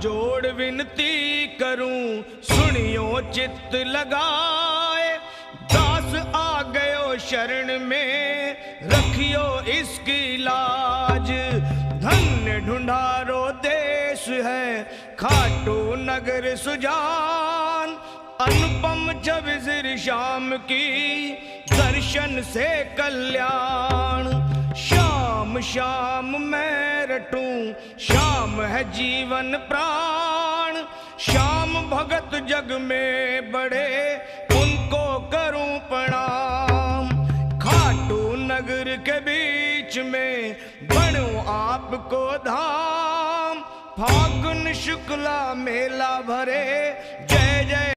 जोड़ विनती करूं, सुनियो चित्त लगाए। दास आ गयो शरण में, रखियो इसकी लाज। धन्य ढूंढारो देश है, खाटू नगर सुजान। अनुपम जब सिर श्याम की, दर्शन से कल्याण। श्याम श्याम मैं रटूं, श्याम है जीवन प्राण। श्याम भगत जग में बड़े, उनको करूं प्रणाम। खाटू नगर के बीच में, बनूं आपको धाम। फागुन शुक्ला मेला भरे, जय जय।